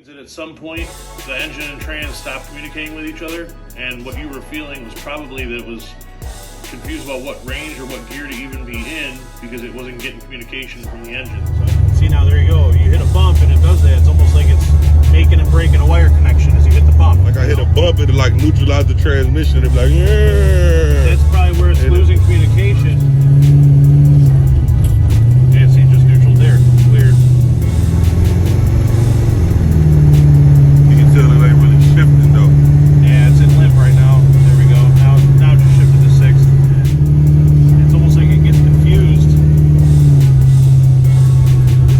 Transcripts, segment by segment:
Means that at some point the engine and trans stopped communicating with each other, and what you were feeling was probably that it was confused about what range or what gear to even be in because it wasn't getting communication from the engine. So. See, now there you go. You hit a bump and it does that. It's almost like it's making and breaking a wire connection as you hit the bump. Like I hit a bump and it like neutralized the transmission. It'd be like, yeah. That's probably where it's losing communication. Yeah, see, just neutral there. Weird. You can tell it ain't really shifting though. Yeah, it's in limp right now. There we go. Now just shifted to 6th. It's almost like it gets confused.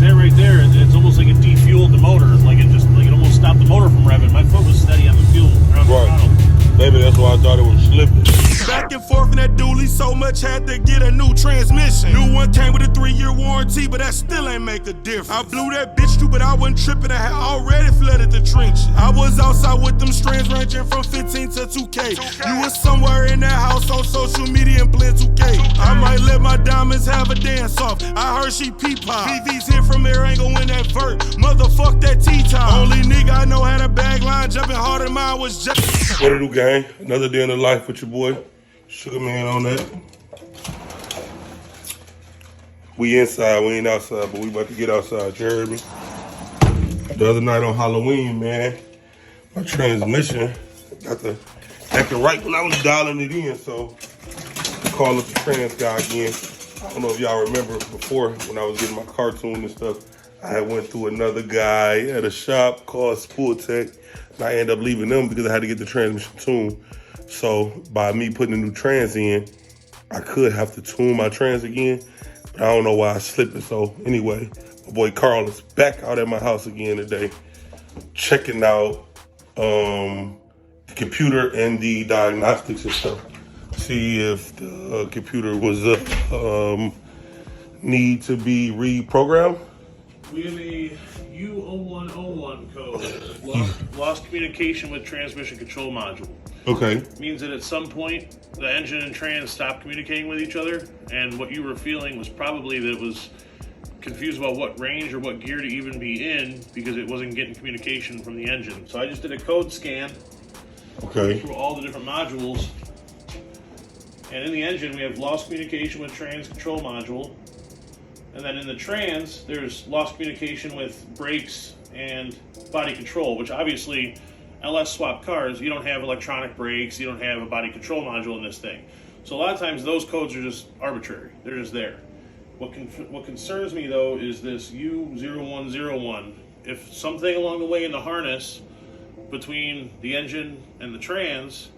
That right there, it's almost like it defueled the motor. Like it almost stopped the motor from revving. My foot was steady on the fuel around the throttle. Maybe that's why I thought it was slipping. Back and forth in that dually, so much had to get a new transmission. New one came with a 3-year warranty, but that still ain't make a difference. I blew that bitch too, but I wasn't tripping. I had already flooded the trenches. I was outside with them strands ranging from 15 to 2K. You was somewhere in that house on social media and playing 2K. I might let my diamonds have a dance off. I heard she pee-pop. BV's hit from there, ain't gon' win that vert. Motherfuck that T-top. Only nigga I know had a bag line jumping harder than mine was just. What it do, gang? Another day in the life with your boy. Sugar Man on that. We inside, we ain't outside, but we about to get outside, you heard me? The other night on Halloween, man, my transmission got the acting right when I was dialing it in, so I called up the trans guy again. I don't know if y'all remember before when I was getting my cartoon and stuff, I had went through another guy at a shop called Spool Tech, and I ended up leaving them because I had to get the transmission tuned. So by me putting a new trans in, I could have to tune my trans again, but I don't know why I slipped it. So anyway, my boy Carl is back out at my house again today, checking out the computer and the diagnostics and stuff. See if the computer was need to be reprogrammed. We have a U0101 code, lost communication with transmission control module. Okay. Means that at some point the engine and trans stopped communicating with each other, and what you were feeling was probably that it was confused about what range or what gear to even be in because it wasn't getting communication from the engine. So I just did a code scan through all the different modules, and in the engine we have lost communication with trans control module, and then in the trans there's lost communication with brakes and body control, which obviously LS swap cars, you don't have electronic brakes, you don't have a body control module in this thing. So a lot of times those codes are just arbitrary. They're just there. What concerns me though is this U0101. If something along the way in the harness between the engine and the trans,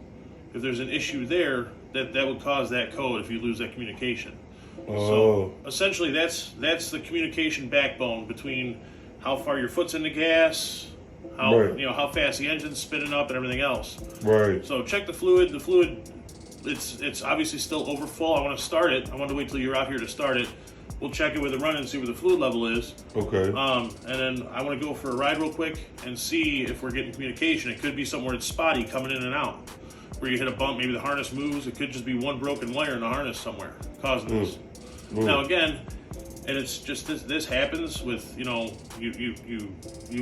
if there's an issue there, that would cause that code if you lose that communication. So essentially that's the communication backbone between how far your foot's in the gas, how fast the engine's spinning up and everything else. Right. So check the fluid. The fluid, it's obviously still over full. I want to start it. I want to wait till you're out here to start it. We'll check it with a run and see where the fluid level is. Okay. And then I want to go for a ride real quick and see if we're getting communication. It could be somewhere it's spotty coming in and out. Where you hit a bump, maybe the harness moves. It could just be one broken wire in the harness somewhere causing this. Now again, and it's just this happens with, you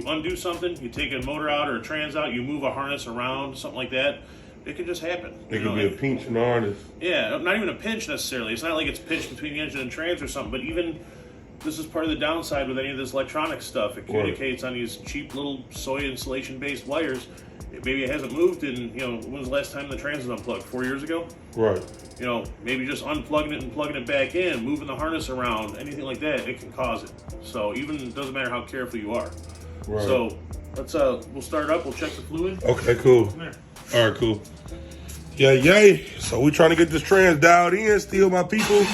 undo something, you take a motor out or a trans out, you move a harness around, something like that. It could just happen. It could be a pinch in the harness. Yeah, not even a pinch necessarily. It's not like it's pinched between the engine and trans or something, but even this is part of the downside with any of this electronic stuff. It communicates on these cheap little soy insulation based wires. Maybe it hasn't moved in, when was the last time the trans was unplugged? 4 years ago? Right. Maybe just unplugging it and plugging it back in, moving the harness around, anything like that, it can cause it. So even it doesn't matter how careful you are. Right. So let's we'll start it up, we'll check the fluid. Okay, cool. All right, cool. Yay. So we're trying to get this trans dialed in, still my people.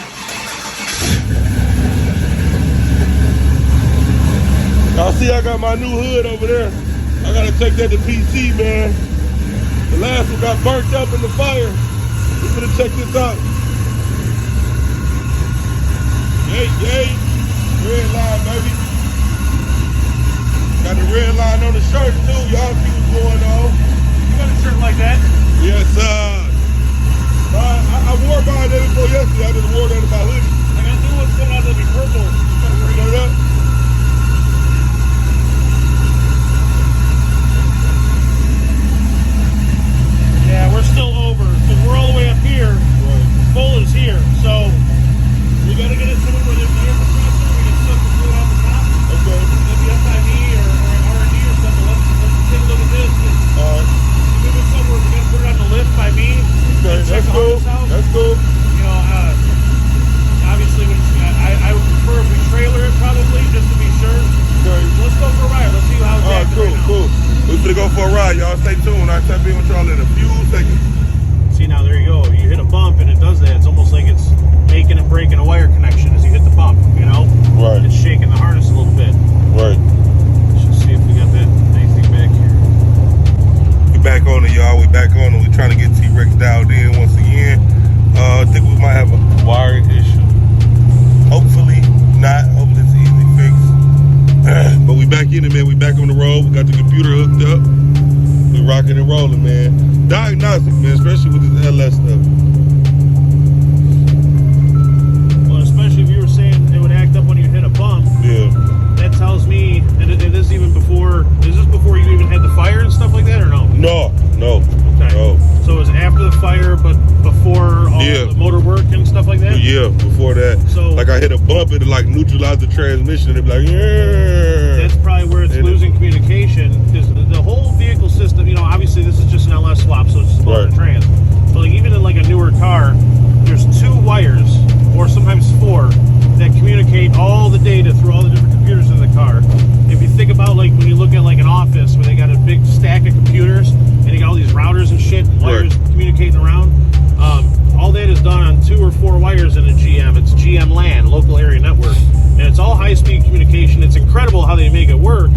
Y'all see I got my new hood over there. I gotta take that to PC, man. The last one got burnt up in the fire. We're gonna check this out. Yay. Red line, baby. Got the red line on the shirt, too. Y'all see what's going on. You got a shirt like that? Yes, I wore mine there before yesterday. I just wore that in my hoodie. I got new ones coming out that'll be purple. Turn it up. finna go for a ride, y'all. Stay tuned. I'll tap in with y'all in a few seconds. See, now there you go. You hit a bump and it does that. It's almost like it's making and breaking a wire connection as you hit the bump, you know? Right. It's shaking the harness a little bit. Right. Let's just see if we got that anything back here. We back on it, y'all. We back on it. We trying to get T-Rex dialed in once again. I think we might have a wiring issue. Hopefully not. Hopefully it's easy fix. But we back in it, man. We back on the road. We got the computer hooked up. We rocking and rolling, man. Diagnostic, man, especially with this LS stuff. Well, especially if you were saying it would act up when you hit a bump. Yeah. That tells me, and this is even before, is this before you even had the fire and stuff like that, or no? No. Okay. No. So it was after the fire, but before all the motor work and stuff like that? Yeah, before that. So, like I hit a bump and it like neutralized the transmission. It'd be like, yeah. That's probably where it's losing communication, because the whole vehicle system, you know, obviously this is just an LS swap, so it's just motor and trans. But like even in like a newer car, there's 2 wires, or sometimes 4, that communicate all the data through all the different computers in the car. If you think about like when you look at like an office where they got a big stack of computers and you got all these routers and shit and wires communicating around, all that is done on 2 or 4 wires in a GM. It's GM LAN, local area network, and it's all high-speed communication. It's incredible how they make it work.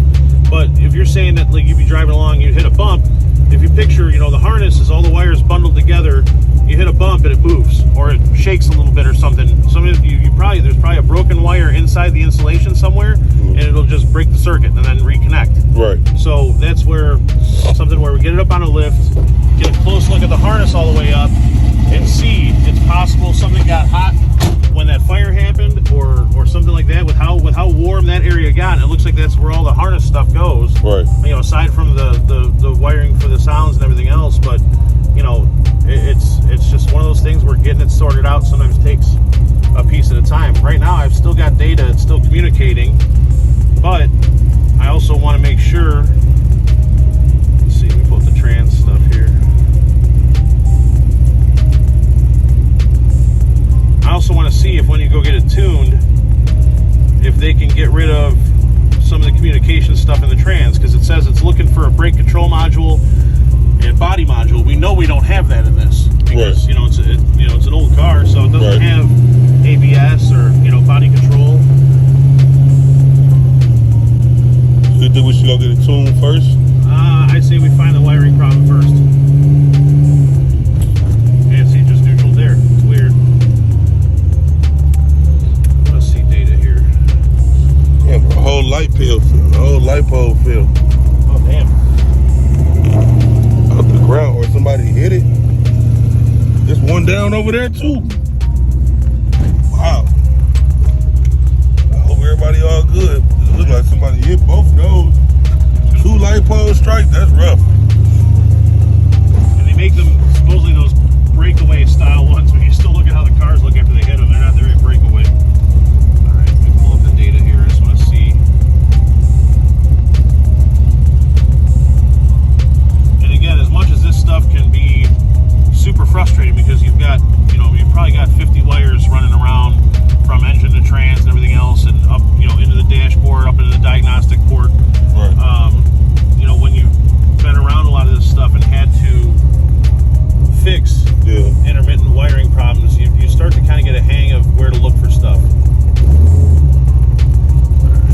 But if you're saying that like you'd be driving along, you hit a bump, if you picture, you know, the harness is all the wires bundled together. You hit a bump and it moves, or it shakes a little bit or something. There's probably a broken wire inside the insulation somewhere, and it'll just break the circuit and then reconnect. Right. So that's where we get it up on a lift, get a close look at the harness all the way up, and see it's possible something got hot when that fire happened, or something like that. With how warm that area got, it looks like that's where all the harness stuff goes. Right. You know, aside from the wiring for the sounds and everything else, but you know, it's just one of those things where getting it sorted out sometimes takes a piece at a time. Right now, I've still got data, it's still communicating, but I also want to make sure. Let's see, let me pull up the trans stuff here. I also want to see if when you go get it tuned, if they can get rid of some of the communication stuff in the trans, because it says it's looking for a brake control module and body module. We know we don't have that in this because you know it's an old car, so it doesn't have ABS or body control. You think we should go get it tuned first? I say we find the wiring problem first. And see, just neutral there. It's weird. Let's see data here. Yeah, the whole light pole fell. Oh damn. Up the ground, or somebody hit it. There's one down over there too. Wow. I hope everybody all good. It looks like somebody hit both of those. 2 light pole strikes, that's rough. And they make them supposedly those breakaway style ones, but you still look at how the cars look after they hit them. They're not very breakaway. Alright, let me pull up the data here. I just want to see. And again, as much as this stuff can be super frustrating because you've got, you've probably got 50 wires running around from engine to trans and everything else, and up, into the dashboard, up into the diagnostic port. Right. When you've been around a lot of this stuff and had to fix intermittent wiring problems, you start to kind of get a hang of where to look for stuff.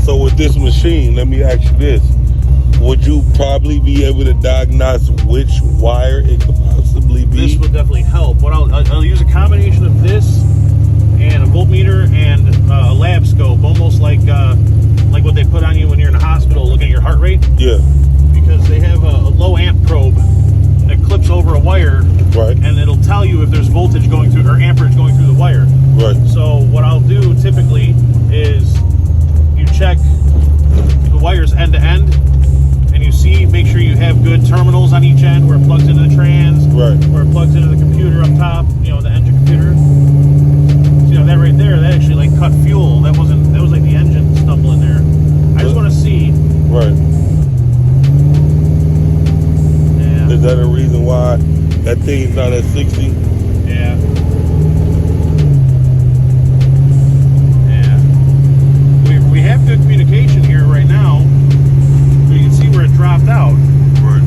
So with this machine, let me ask you this. Would you probably be able to diagnose which wire it could possibly be? This would definitely help. What I'll use a combination of this and a voltmeter and a lab scope, almost like what they put on you when you're in a hospital looking at your heart rate. Yeah. Because they have a low amp probe that clips over a wire, right, and it'll tell you if there's voltage going through or amperage going through the wire. Right. So what I'll do typically is you check the wires end to end, and you make sure you have good terminals on each end where it plugs into the trans, right, where it plugs into the computer up top, the engine computer. So, that right there, that actually like cut fuel. That was like the engine stumbling there. I just want to see. Right. Yeah. Is that a reason why that thing's not at 60? Yeah. We have good communication here right now. You can see where it dropped out. Right.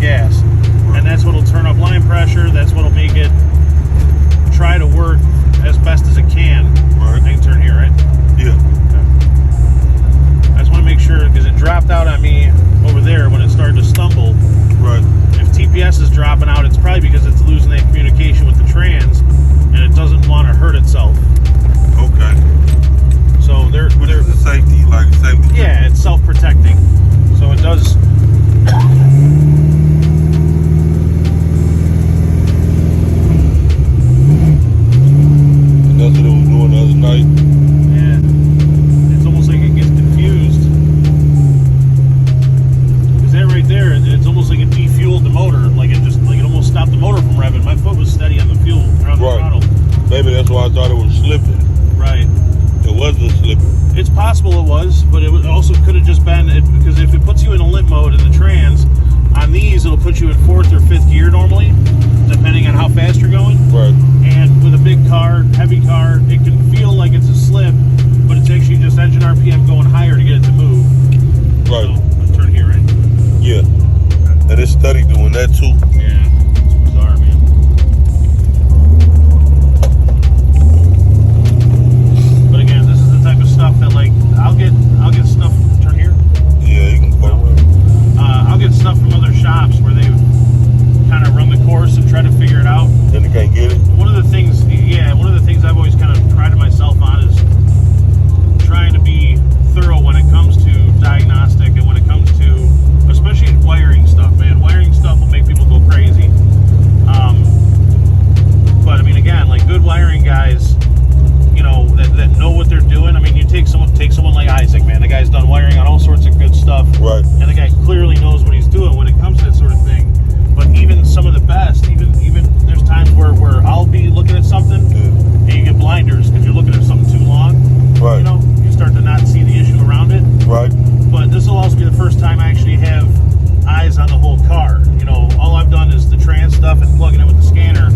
gas. And that's what'll turn up line pressure. That's what'll make it try to work as best as it can. Right. I can turn here, right? Yeah. I just want to make sure, because it dropped out on me over there when it started to stumble. Right. If TPS is dropping out, it's probably because it's losing that communication with the trans, and it doesn't want to hurt itself. Okay. So they're The safety, like safety. yeah, it's self-protecting. So it does. That's what it was doing the other night. Yeah. It's almost like it gets confused. Because that right there, it's almost like it defueled the motor. Like it almost stopped the motor from revving. My foot was steady on the fuel, or on the throttle. Maybe that's why I thought it was slipping. Right. It wasn't slipping. It's possible it was, but it also could have just been, because if it puts you in a limp mode in the trans, on these it'll put you in 4th or 5th gear normally, depending on how fast you're going. Right. And with a big car, heavy car, it can feel like it's a slip, but it's actually just engine RPM going higher to get it to move. Right. So, let's turn here, right? Yeah. And it's steady doing that too. Yeah. It's bizarre, man. But again, this is the type of stuff that, like, I'll get stuff. Turn here. Yeah, you can go around. I'll get stuff from other shops where they've kind of run the course and try to figure it out. Then you can't get it. One of the things I've always kind of prided myself on is trying to be thorough when it comes to diagnostic and when it comes to, especially wiring stuff, man. Wiring stuff will make people go crazy. But I mean, again, like good wiring guys, you know, that know what they're doing. I mean, you take someone like Isaac, man. The guy's done wiring on all sorts of good stuff. Right. And the guy clearly knows what he's doing when it comes to that sort of thing. But even some of the best, even there's times where I'll be looking at something and you get blinders because you're looking at something too long. Right. You know, you start to not see the issue around it. Right. But this will also be the first time I actually have eyes on the whole car. You know, all I've done is the trans stuff and plugging it with the scanner.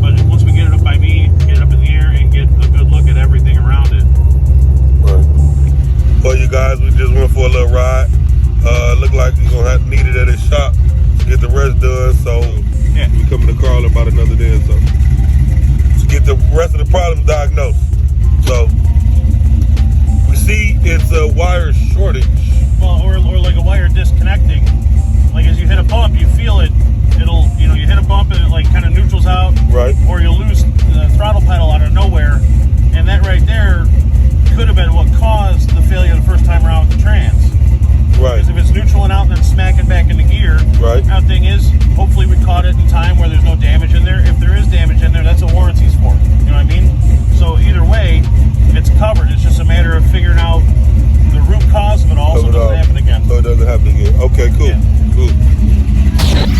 But once we get it up by me, get it up in the air and get a good look at everything around it. Right. Well, you guys, we just went for a little ride. Looked like you're gonna have to need it at his shop to get the rest done. So Yeah. we coming to Carl about another day or so to get the rest of the problems diagnosed. So we see it's a wire shortage. Well, or like a wire disconnecting. Like as you hit a bump, you feel it. It'll, you know, you hit a bump and it like kind of neutrals out. Right. Or you'll lose the throttle pedal out of nowhere. And that right there could have been what caused the failure the first time around with the trans. Right. Because if it's neutraling out and then smacking back into gear, Right. Now the thing is, hopefully we caught it in time where there's no damage in there. If there is damage in there, that's what warranty's for. You know what I mean? So either way, it's covered. It's just a matter of figuring out the root cause of it all so it doesn't happen again. So it doesn't happen again. Okay, cool. Yeah. Cool.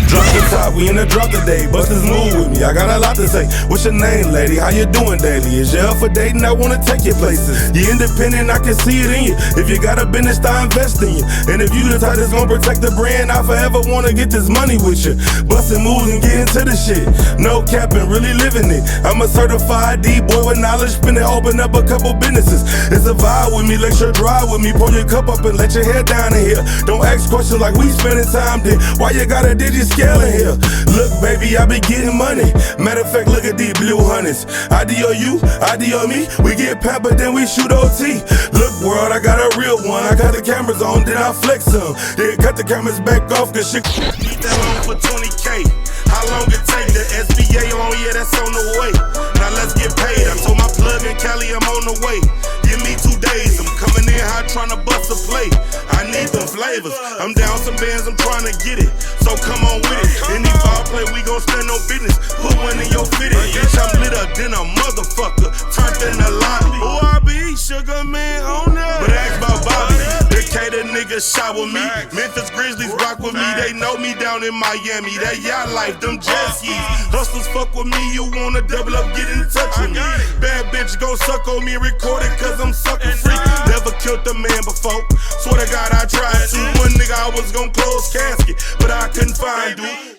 Drop the top, we in the drop today. Busters move with me, I got a lot to say. What's your name, lady? How you doing daily? Is you up for dating? I wanna take you places. You independent, I can see it in you. If you got a business, I invest in you. And if you the type that's gonna protect the brand, I forever wanna get this money with you. Bustin' moves and get into the shit. No capping, really living it. I'm a certified D-boy with knowledge, spinning, open up a couple businesses. It's a vibe with me, let your drive with me. Pour your cup up and let your head down in here. Don't ask questions like we spending time then. Why you got a digit scale in here? Look, baby, I be getting money. Matter of fact, look at these blue hundreds. IDO you, IDO me. We get pampered, then we shoot OT. Look, world, I got a real one. I got the cameras on, then I flex them. Then cut the cameras back off, cause shit need that loan for 20K. How long it take? The SBA loan, yeah, that's on the way. Now let's get paid. I told my plug in Cali I'm on the way. Give me 2 days. I'm coming in hot trying to bust a plate. I need them flavors. I'm down some bands, I'm trying to get it. So come on with it. Any ball play, we gon' stand no business. Put one in your fitted. Bitch, I'm lit up, then a motherfucker. Turned in the lobby. Who I be? Sugar man on that. But ask about Bobby. The Decatur niggas shot with me. Memphis Grizzlies rock with me. They know me down in Miami. That yacht life, them jet skis. Hustlers fuck with me. You wanna double up, get in touch with me. Bad bitch gon' suck on me, record it cause I'm sucker free. Never killed a man before. Swear to God I tried to. One nigga I was gon' close casket, but I couldn't find dude.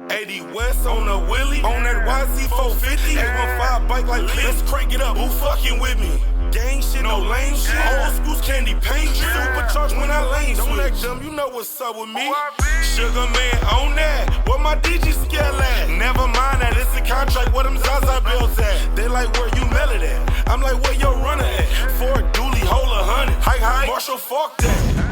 80 West on the Willie, on that YZ 450, 815 bike like Lee. Let's crank it up, who fucking with me? Gang shit, no lame shit. Old school's candy paint. Supercharged when I lane switch. Don't act dumb, you know what's up with me. Sugar man on that. What my DJ scale at? Never mind that, it's a contract. What them Zaza bills at? They like where you mail it at. I'm like where your runner at? Ford Dooley, hold 100. Hi, Marshall, fuck that.